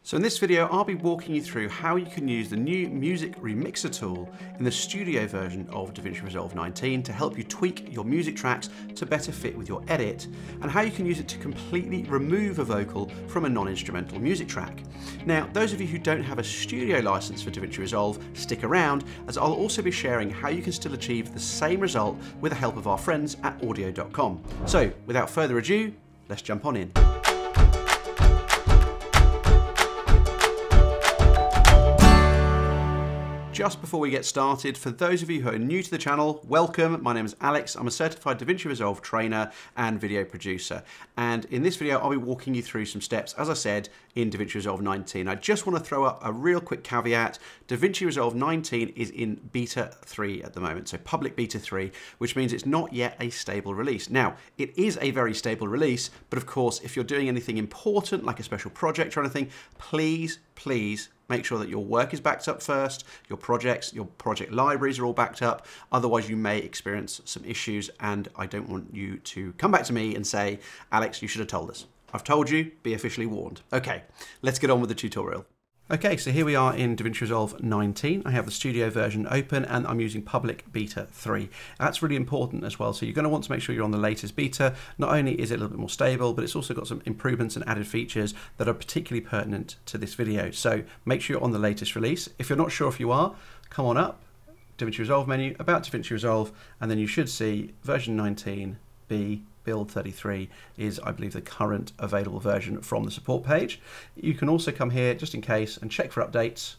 So in this video, I'll be walking you through how you can use the new Music Remixer tool in the studio version of DaVinci Resolve 19 to help you tweak your music tracks to better fit with your edit, and how you can use it to completely remove a vocal from a non-instrumental music track. Now, those of you who don't have a studio license for DaVinci Resolve, stick around, as I'll also be sharing how you can still achieve the same result with the help of our friends at audio.com. So, without further ado, let's jump on in. Just before we get started, for those of you who are new to the channel, welcome. My name is Alex. I'm a certified DaVinci Resolve trainer and video producer. And in this video, I'll be walking you through some steps, as I said, in DaVinci Resolve 19. I just want to throw up a real quick caveat. DaVinci Resolve 19 is in beta 3 at the moment, so public beta 3, which means it's not yet a stable release. Now, it is a very stable release, but of course, if you're doing anything important, like a special project or anything, please make sure that your work is backed up first, your project libraries are all backed up, otherwise you may experience some issues, and I don't want you to come back to me and say, Alex, you should have told us. I've told you, be officially warned. Okay, let's get on with the tutorial. Okay, so here we are in DaVinci Resolve 19. I have the studio version open and I'm using public beta 3. That's really important as well. So you're going to want to make sure you're on the latest beta. Not only is it a little bit more stable, but it's also got some improvements and added features that are particularly pertinent to this video. So make sure you're on the latest release. If you're not sure if you are, come on up, DaVinci Resolve menu, about DaVinci Resolve, and then you should see version 19B. Build 33 is, I believe, the current available version from the support page. You can also come here just in case and check for updates,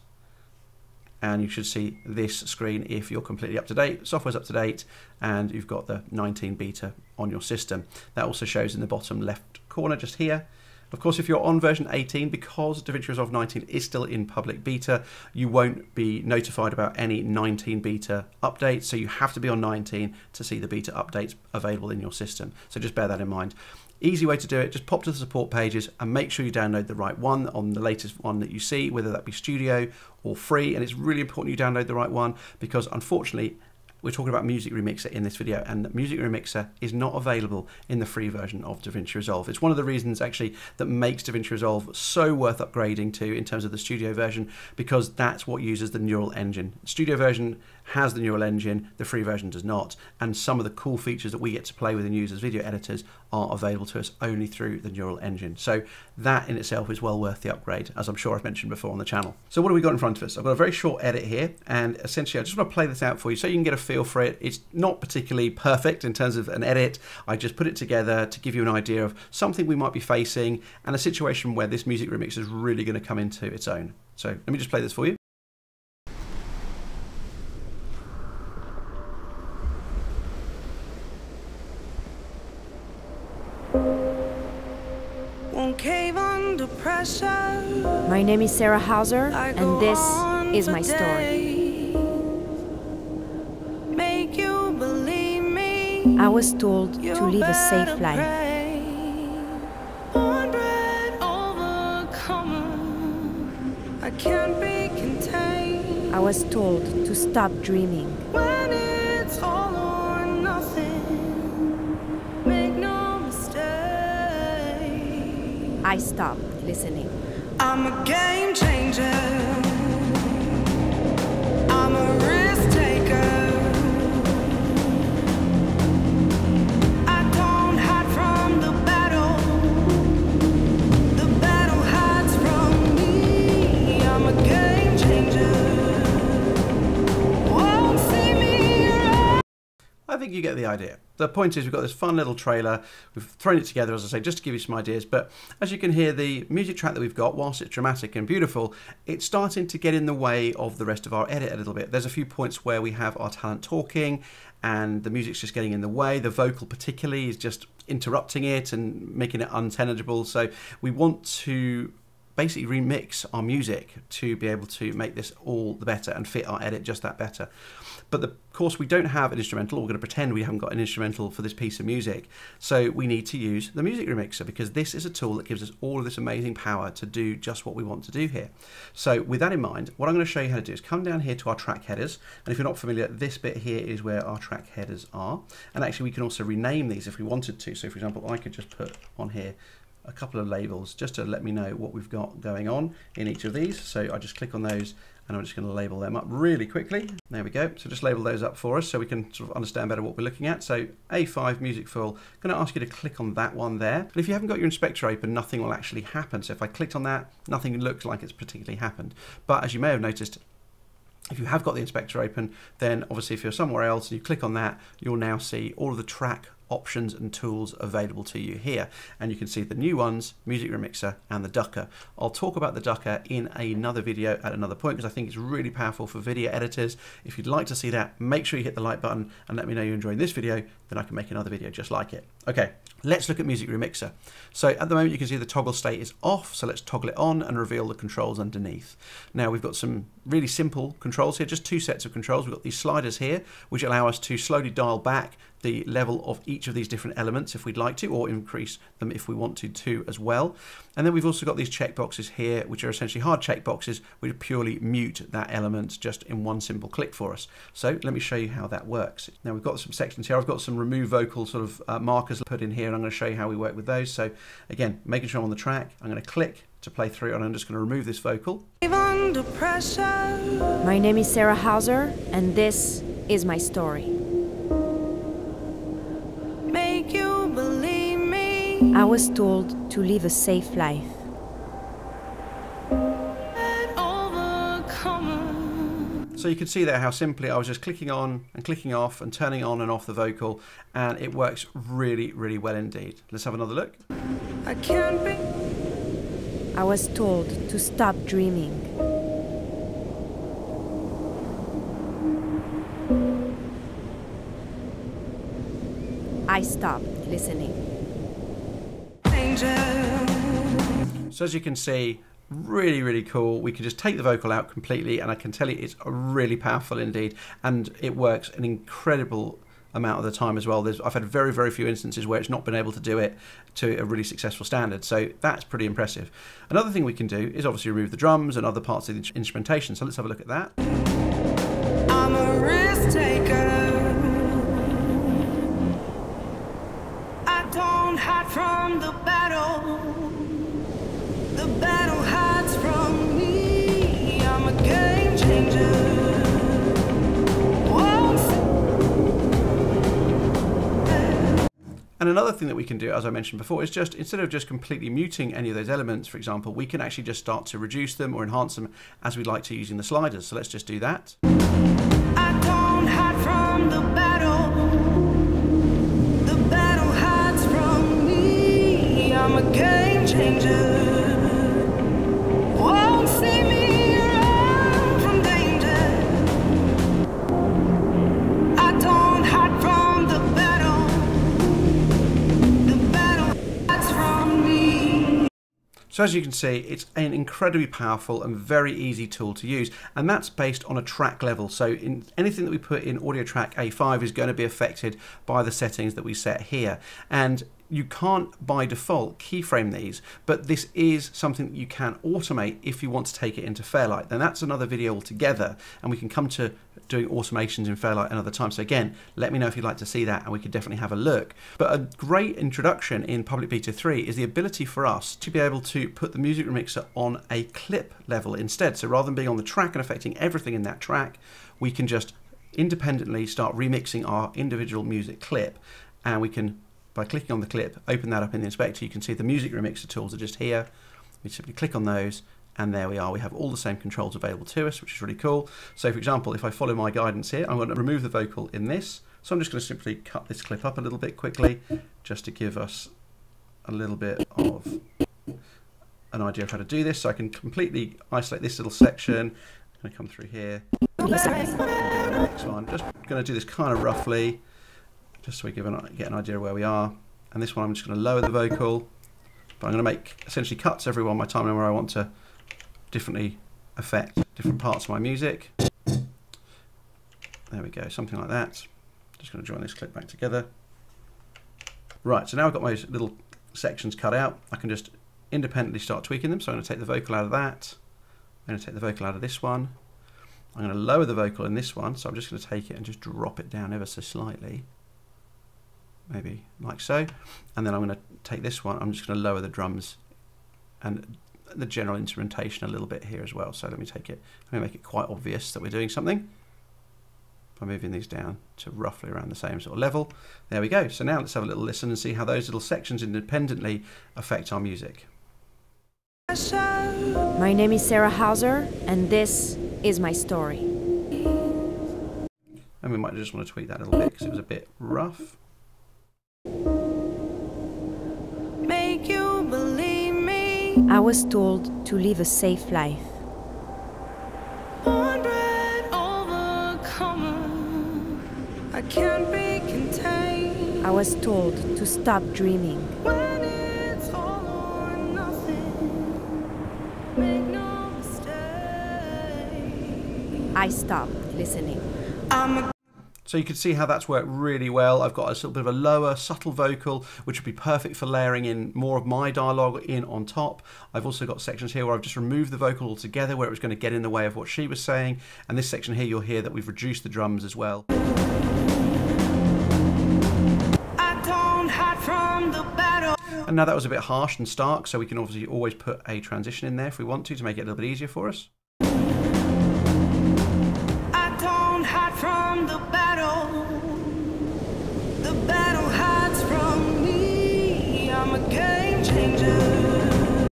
and you should see this screen if you're completely up to date. Software's up to date and you've got the 19 beta on your system. That also shows in the bottom left corner just here. Of course, if you're on version 18, because DaVinci Resolve 19 is still in public beta, you won't be notified about any 19 beta updates, so you have to be on 19 to see the beta updates available in your system. So just bear that in mind. Easy way to do it, just pop to the support pages and make sure you download the right one on the latest one that you see, whether that be studio or free. And it's really important you download the right one, because unfortunately, we're talking about Music Remixer in this video, and Music Remixer is not available in the free version of DaVinci Resolve. It's one of the reasons actually that makes DaVinci Resolve so worth upgrading to in terms of the studio version, because that's what uses the neural engine. The studio version has the neural engine, the free version does not, and some of the cool features that we get to play with and use as video editors are available to us only through the neural engine. So that in itself is well worth the upgrade, as I'm sure I've mentioned before on the channel. So what have we got in front of us? I've got a very short edit here, and essentially I just want to play this out for you so you can get a feel for it. It's not particularly perfect in terms of an edit. I just put it together to give you an idea of something we might be facing and a situation where this music remix is really going to come into its own. So let me just play this for you. My name is Sarah Hauser, and this is my story. I was told to live a safe life. I was told to stop dreaming. I stopped listening. I'm a game changer. I'm a risk taker. I don't hide from the battle. The battle hides from me. I'm a game changer. Won't see me around. I think you get the idea. The point is, we've got this fun little trailer. We've thrown it together, as I say, just to give you some ideas. But as you can hear, the music track that we've got, whilst it's dramatic and beautiful, it's starting to get in the way of the rest of our edit a little bit. There's a few points where we have our talent talking and the music's just getting in the way. The vocal particularly is just interrupting it and making it untenable. So we want to basically remix our music to be able to make this all the better and fit our edit just that better. But of course we don't have an instrumental, or we're going to pretend we haven't got an instrumental for this piece of music. So we need to use the Music Remixer, because this is a tool that gives us all of this amazing power to do just what we want to do here. So with that in mind, what I'm going to show you how to do is come down here to our track headers. And if you're not familiar, this bit here is where our track headers are. And actually we can also rename these if we wanted to. So for example, I could just put on here a couple of labels just to let me know what we've got going on in each of these. So I just click on those and I'm just going to label them up really quickly. There we go. So just label those up for us so we can sort of understand better what we're looking at. So A5 music fill, I'm going to ask you to click on that one there. But if you haven't got your inspector open, nothing will actually happen. So if I clicked on that, nothing looks like it's particularly happened. But as you may have noticed, if you have got the inspector open, then obviously if you're somewhere else and you click on that, you'll now see all of the track options and tools available to you here, and you can see the new ones, Music Remixer and the Ducker. I'll talk about the Ducker in another video at another point because I think it's really powerful for video editors. If you'd like to see that, make sure you hit the like button and let me know you're enjoying this video, then I can make another video just like it. Okay, let's look at Music Remixer. So at the moment you can see the toggle state is off, so let's toggle it on and reveal the controls underneath. Now we've got some really simple controls here, just two sets of controls. We've got these sliders here which allow us to slowly dial back the level of each of these different elements if we'd like to, or increase them if we want to too as well. And then we've also got these checkboxes here which are essentially hard checkboxes which purely mute that element just in one simple click for us. So let me show you how that works. Now we've got some sections here. I've got some remove vocal sort of markers put in here and I'm going to show you how we work with those. So again, making sure I'm on the track, I'm going to click to play through and I'm just going to remove this vocal. Under pressure. My name is Sarah Hauser, and this is my story. Make you believe me. I was told to live a safe life. An overcomer. So you can see there how simply I was just clicking on and clicking off and turning on and off the vocal, and it works really, really well indeed. Let's have another look. I can't be. I was told to stop dreaming. I stopped listening. Danger. So as you can see, really, really cool. We can just take the vocal out completely and I can tell you it's really powerful indeed, and it works an incredible amount of the time as well. I've had very, very few instances where it's not been able to do it to a really successful standard, so that's pretty impressive. Another thing we can do is obviously remove the drums and other parts of the instrumentation, so let's have a look at that. I'm a risk taker. I don't hide from the battle. The battle hides from me. I'm a game changer. And another thing that we can do, as I mentioned before, is just instead of just completely muting any of those elements, for example, we can actually just start to reduce them or enhance them as we'd like to using the sliders. So let's just do that. I don't hide from the battle. The battle hides from me. I'm a game changer. Won't see me run from danger. I don't hide from the battle. The battle hides from me. So as you can see, it's an incredibly powerful and very easy tool to use, and that's based on a track level. So in anything that we put in audio track A5 is going to be affected by the settings that we set here. And you can't by default keyframe these, but this is something that you can automate if you want to take it into Fairlight. Then that's another video altogether, and we can come to doing automations in Fairlight another time. So again, let me know if you'd like to see that and we could definitely have a look. But a great introduction in Public Beta 3 is the ability for us to be able to put the Music Remixer on a clip level instead. So rather than being on the track and affecting everything in that track, we can just independently start remixing our individual music clip, and we can, by clicking on the clip, open that up in the inspector. You can see the Music Remixer tools are just here. We simply click on those and there we are. We have all the same controls available to us, which is really cool. So for example, if I follow my guidance here, I'm going to remove the vocal in this. So I'm just going to simply cut this clip up a little bit quickly just to give us a little bit of an idea of how to do this. So I can completely isolate this little section. I'm going to come through here. Next one. Just going to do this kind of roughly, just so we get an idea of where we are. And this one I'm just going to lower the vocal, but I'm going to make essentially cuts every one my time where I want to differently affect different parts of my music. There we go, something like that. Just going to join this clip back together. Right, so now I've got my little sections cut out. I can just independently start tweaking them. So I'm going to take the vocal out of that. I'm going to take the vocal out of this one. I'm going to lower the vocal in this one. So I'm just going to take it and just drop it down ever so slightly. maybe like so. And then I'm going to take this one, I'm just going to lower the drums and the general instrumentation a little bit here as well. So let me take it, let me make it quite obvious that we're doing something by moving these down to roughly around the same sort of level. There we go. So now let's have a little listen and see how those little sections independently affect our music. My name is Sarah Hauser, and this is my story. And we might just want to tweak that a little bit because it was a bit rough. Make you believe me. I was told to live a safe life. Cornbread overcomer. I can't be contained. I was told to stop dreaming. When it's all or nothing. Make no mistake. I stopped listening. So you can see how that's worked really well. I've got a little bit of a lower, subtle vocal, which would be perfect for layering in more of my dialogue in on top. I've also got sections here where I've just removed the vocal altogether, where it was going to get in the way of what she was saying. And this section here, you'll hear that we've reduced the drums as well. I don't hide from the battle. And now that was a bit harsh and stark, so we can obviously always put a transition in there if we want to make it a little bit easier for us. I don't hide from the battle. The battle hides from me. I'm a game changer.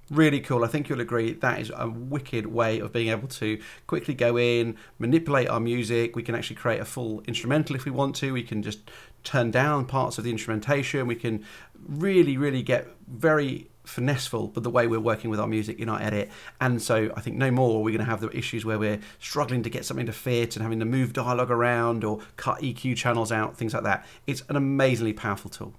Really cool. I think you'll agree that is a wicked way of being able to quickly go in, manipulate our music. We can actually create a full instrumental if we want to. We can just turn down parts of the instrumentation. We can really get very finesseful with the way we're working with our music in our edit. And so I think no more are we going to have the issues where we're struggling to get something to fit and having to move dialogue around or cut EQ channels out, things like that. It's an amazingly powerful tool.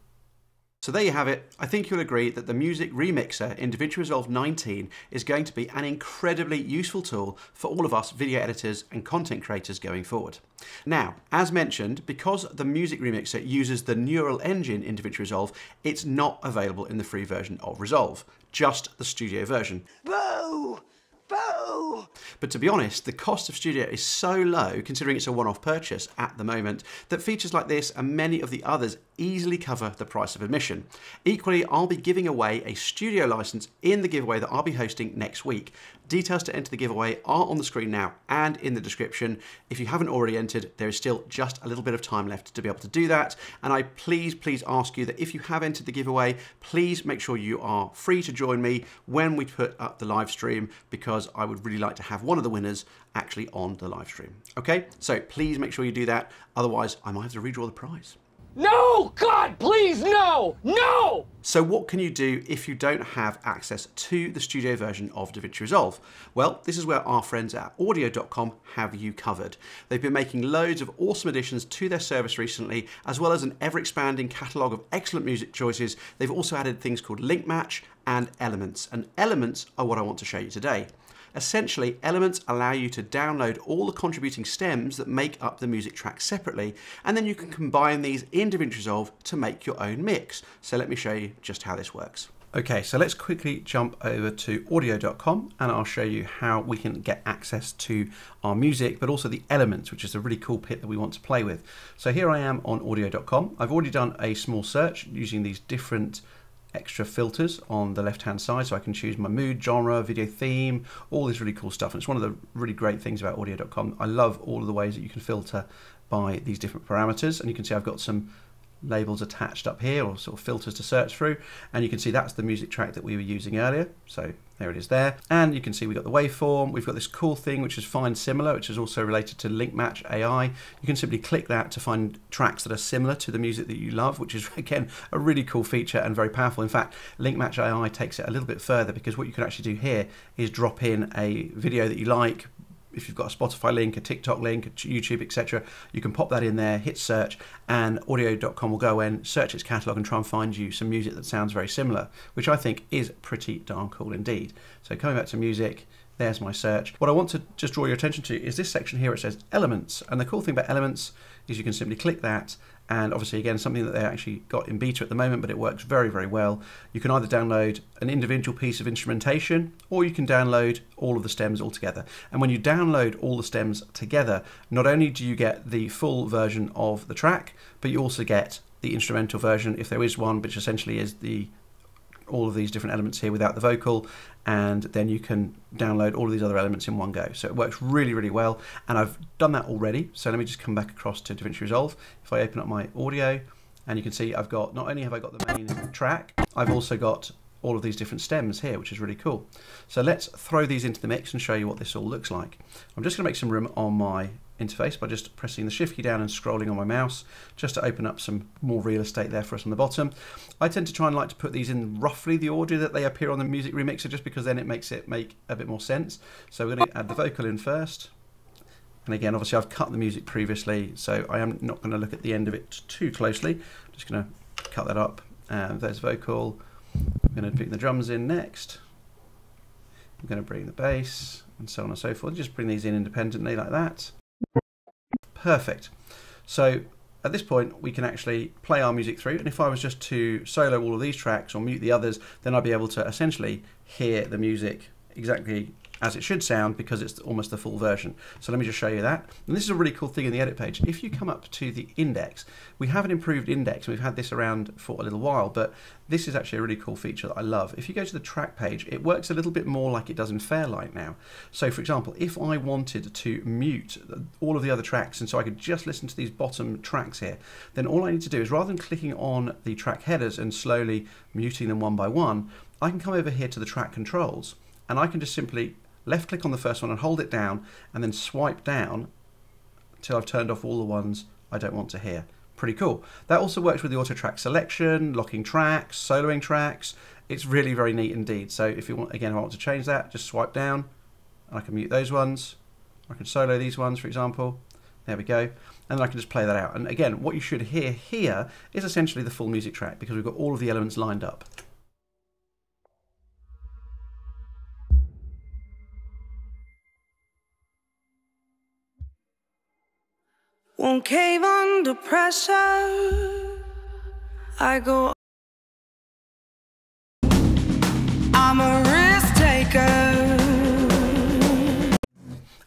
So there you have it. I think you'll agree that the Music Remixer in DaVinci Resolve 19 is going to be an incredibly useful tool for all of us video editors and content creators going forward. Now, as mentioned, because the Music Remixer uses the neural engine in DaVinci Resolve, it's not available in the free version of Resolve, just the Studio version. Boo! Boo! But to be honest, the cost of Studio is so low, considering it's a one-off purchase at the moment, that features like this and many of the others easily cover the price of admission. Equally, I'll be giving away a Studio license in the giveaway that I'll be hosting next week. Details to enter the giveaway are on the screen now and in the description. If you haven't already entered, there is still just a little bit of time left to be able to do that. And I please ask you that if you have entered the giveaway, please make sure you are free to join me when we put up the live stream, because I would really like to have one of the winners actually on the live stream. Okay, so please make sure you do that. Otherwise, I might have to redraw the prize. No! God, please, no! No! So what can you do if you don't have access to the Studio version of DaVinci Resolve? Well, this is where our friends at Audio.com have you covered. They've been making loads of awesome additions to their service recently, as well as an ever-expanding catalogue of excellent music choices. They've also added things called Link Match and Elements, and Elements are what I want to show you today. Essentially, Elements allow you to download all the contributing stems that make up the music track separately, and then you can combine these in DaVinci Resolve to make your own mix. So let me show you just how this works. Okay, so let's quickly jump over to Audio.com and I'll show you how we can get access to our music, but also the elements, which is a really cool bit that we want to play with. So here I am on Audio.com. I've already done a small search using these different extra filters on the left hand side, so I can choose my mood, genre, video theme, all this really cool stuff. And it's one of the really great things about Audio.com. I love all of the ways that you can filter by these different parameters, and you can see I've got some labels attached up here, or sort of filters to search through, and you can see that's the music track that we were using earlier. So there it is there, and you can see we've got the waveform. We've got this cool thing which is Find Similar, which is also related to Link Match AI. You can simply click that to find tracks that are similar to the music that you love, which is again a really cool feature and very powerful. In fact, Link Match AI takes it a little bit further, because what you can actually do here is drop in a video that you like. If you've got a Spotify link, a TikTok link, a YouTube, etc., you can pop that in there, hit search, and Audio.com will go in, search its catalogue and try and find you some music that sounds very similar, which I think is pretty darn cool indeed. So coming back to music, there's my search. What I want to just draw your attention to is this section here. It says Elements, and the cool thing about Elements is you can simply click that, and obviously again something that they actually got in beta at the moment, but it works very, very well. You can either download an individual piece of instrumentation, or you can download all of the stems all together. And when you download all the stems together, not only do you get the full version of the track, but you also get the instrumental version, if there is one, which essentially is all of these different elements here without the vocal, and then you can download all of these other elements in one go. So it works really, really well, and I've done that already. So let me just come back across to DaVinci Resolve. If I open up my audio, and you can see I've got, not only have I got the main track, I've also got all of these different stems here, which is really cool. So let's throw these into the mix and show you what this all looks like. I'm just going to make some room on my interface by just pressing the shift key down and scrolling on my mouse just to open up some more real estate there for us on the bottom. I tend to try and like to put these in roughly the order that they appear on the music remixer, just because then it makes it make a bit more sense. So we're going to add the vocal in first. And again, obviously I've cut the music previously, so I am not going to look at the end of it too closely. I'm just going to cut that up. And there's vocal. I'm going to bring the drums in next. I'm going to bring the bass and so on and so forth. Just bring these in independently like that. Perfect. So at this point we can actually play our music through, and if I was just to solo all of these tracks or mute the others, then I'd be able to essentially hear the music exactly as it should sound, because it's almost the full version. So let me just show you that. And this is a really cool thing in the edit page. If you come up to the index, we have an improved index, and we've had this around for a little while, but this is actually a really cool feature that I love. If you go to the track page, it works a little bit more like it does in Fairlight now. So for example, if I wanted to mute all of the other tracks, and so I could just listen to these bottom tracks here, then all I need to do is, rather than clicking on the track headers and slowly muting them one by one, I can come over here to the track controls, and I can just simply left click on the first one and hold it down, and then swipe down until I've turned off all the ones I don't want to hear. Pretty cool. That also works with the auto track selection, locking tracks, soloing tracks. It's really very neat indeed. So if you want, again, if I want to change that, just swipe down and I can mute those ones. I can solo these ones, for example. There we go. And then I can just play that out. And again, what you should hear here is essentially the full music track, because we've got all of the elements lined up. Won't cave under pressure. I go. I'm a risk taker.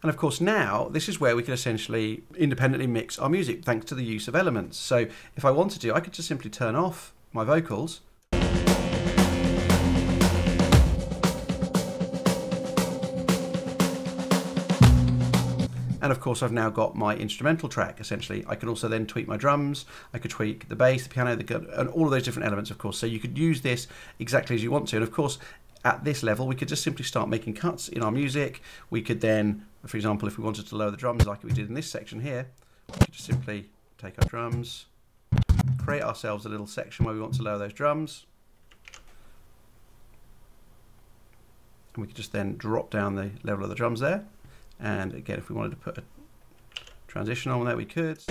And of course now, this is where we can essentially independently mix our music thanks to the use of elements. So if I wanted to, I could just simply turn off my vocals. And of course I've now got my instrumental track, essentially. I can also then tweak my drums, I could tweak the bass, the piano, and all of those different elements, of course. So you could use this exactly as you want to. And of course, at this level, we could just simply start making cuts in our music. We could then, for example, if we wanted to lower the drums like we did in this section here, we could just simply take our drums, create ourselves a little section where we want to lower those drums. And we could just then drop down the level of the drums there. And again, if we wanted to put a transition on there, we could.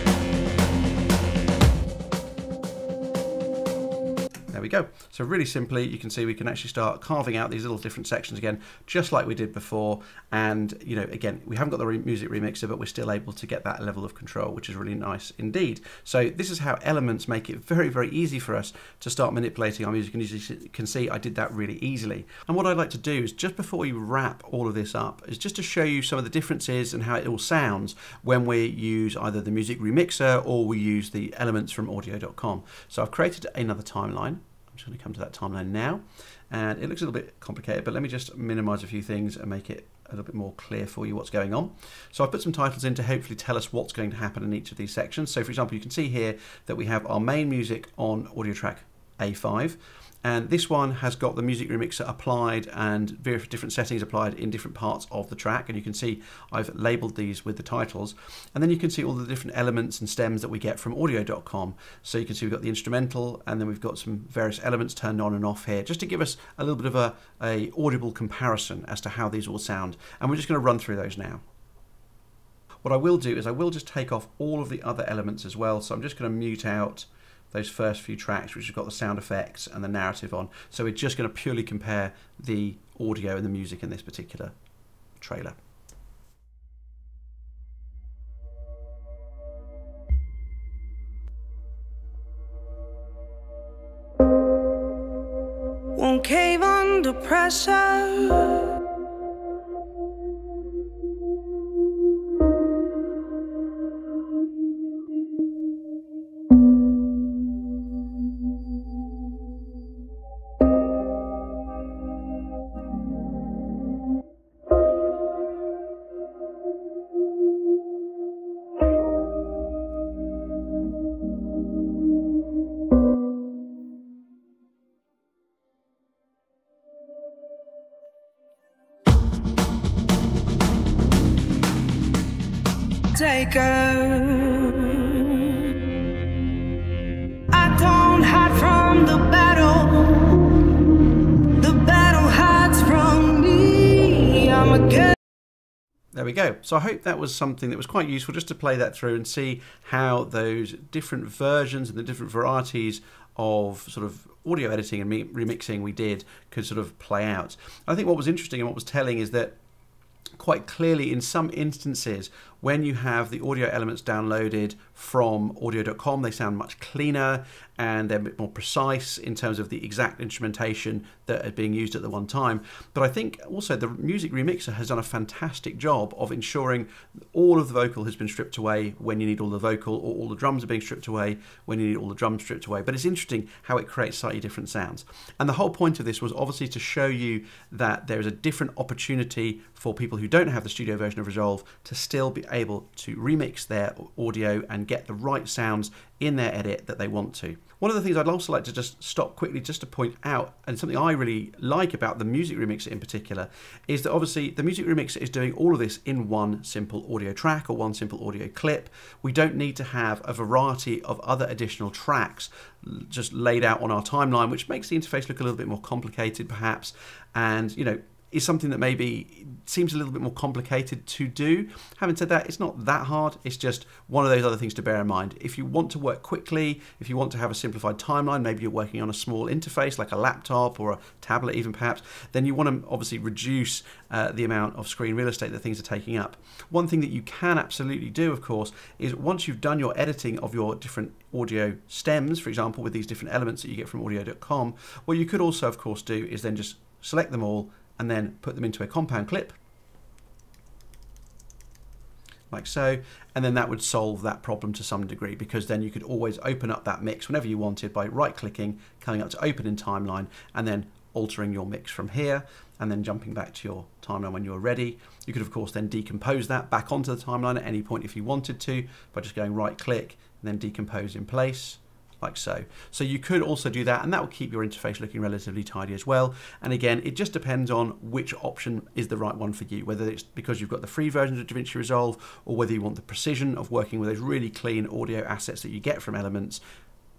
There we go. So really simply, you can see we can actually start carving out these little different sections again, just like we did before. And, you know, again, we haven't got the music remixer, but we're still able to get that level of control, which is really nice indeed. So this is how elements make it very, very easy for us to start manipulating our music. And as you can see, I did that really easily. And what I'd like to do is, just before we wrap all of this up, is just to show you some of the differences and how it all sounds when we use either the music remixer or we use the elements from audio.com. So I've created another timeline. I'm just going to come to that timeline now, and it looks a little bit complicated, but let me just minimize a few things and make it a little bit more clear for you what's going on. So I've put some titles in to hopefully tell us what's going to happen in each of these sections. So for example, you can see here that we have our main music on audio track A5, and this one has got the music remixer applied and various different settings applied in different parts of the track. And you can see I've labeled these with the titles. And then you can see all the different elements and stems that we get from audio.com. So you can see we've got the instrumental, and then we've got some various elements turned on and off here, just to give us a little bit of a audible comparison as to how these all sound. And we're just going to run through those now. What I will do is I will just take off all of the other elements as well. So I'm just going to mute out those first few tracks, which have got the sound effects and the narrative on. So we're just going to purely compare the audio and the music in this particular trailer. Won't cave under pressure. taker. I don't hide from the battle. The battle hides from me. I'm a girl. There we go. So I hope that was something that was quite useful just to play that through and see how those different versions and the different varieties of sort of audio editing and remixing we did could sort of play out. I think what was interesting and what was telling is that quite clearly in some instances when you have the audio elements downloaded from audio.com, they sound much cleaner and they're a bit more precise in terms of the exact instrumentation that are being used at the one time. But I think also the Music Remixer has done a fantastic job of ensuring all of the vocal has been stripped away when you need all the vocal, or all the drums are being stripped away when you need all the drums stripped away. But it's interesting how it creates slightly different sounds. And the whole point of this was obviously to show you that there is a different opportunity for people who don't have the studio version of Resolve to still be able to remix their audio and get the right sounds in their edit that they want to. One of the things I'd also like to just stop quickly just to point out, and something I really like about the Music Remixer in particular, is that obviously the Music Remixer is doing all of this in one simple audio track or one simple audio clip. We don't need to have a variety of other additional tracks just laid out on our timeline, which makes the interface look a little bit more complicated perhaps, and you know, is something that maybe seems a little bit more complicated to do. Having said that, it's not that hard. It's just one of those other things to bear in mind. If you want to work quickly, if you want to have a simplified timeline, maybe you're working on a small interface like a laptop or a tablet even perhaps, then you want to obviously reduce the amount of screen real estate that things are taking up. One thing that you can absolutely do, of course, is once you've done your editing of your different audio stems, for example, with these different elements that you get from audio.com, what you could also, of course, do is then just select them all and then put them into a compound clip, like so, and then that would solve that problem to some degree, because then you could always open up that mix whenever you wanted by right-clicking, coming up to Open in Timeline, and then altering your mix from here, and then jumping back to your timeline when you're ready. You could, of course, then decompose that back onto the timeline at any point if you wanted to, by just going right-click and then decompose in place, like so. So you could also do that, and that will keep your interface looking relatively tidy as well. And again, it just depends on which option is the right one for you, whether it's because you've got the free version of DaVinci Resolve, or whether you want the precision of working with those really clean audio assets that you get from Elements,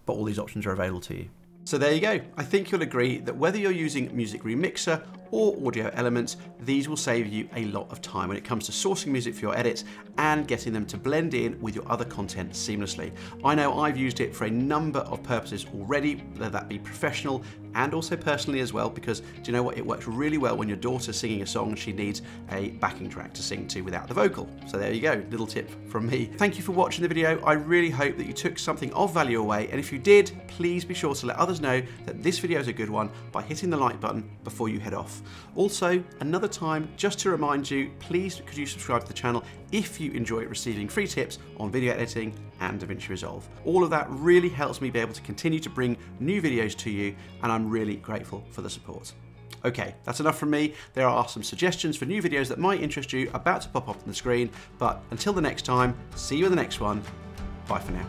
but all these options are available to you. So there you go. I think you'll agree that whether you're using Music Remixer or Audio Elements, these will save you a lot of time when it comes to sourcing music for your edits and getting them to blend in with your other content seamlessly. I know I've used it for a number of purposes already, whether that be professional and also personally as well, because do you know what? It works really well when your daughter's singing a song and she needs a backing track to sing to without the vocal. So there you go, little tip from me. Thank you for watching the video. I really hope that you took something of value away, and if you did, please be sure to let others know that this video is a good one by hitting the like button before you head off. Also, another time, just to remind you, please could you subscribe to the channel if you enjoy receiving free tips on video editing and DaVinci Resolve. All of that really helps me be able to continue to bring new videos to you, and I'm really grateful for the support. Okay, that's enough from me. There are some suggestions for new videos that might interest you about to pop up on the screen, but until the next time, see you in the next one. Bye for now.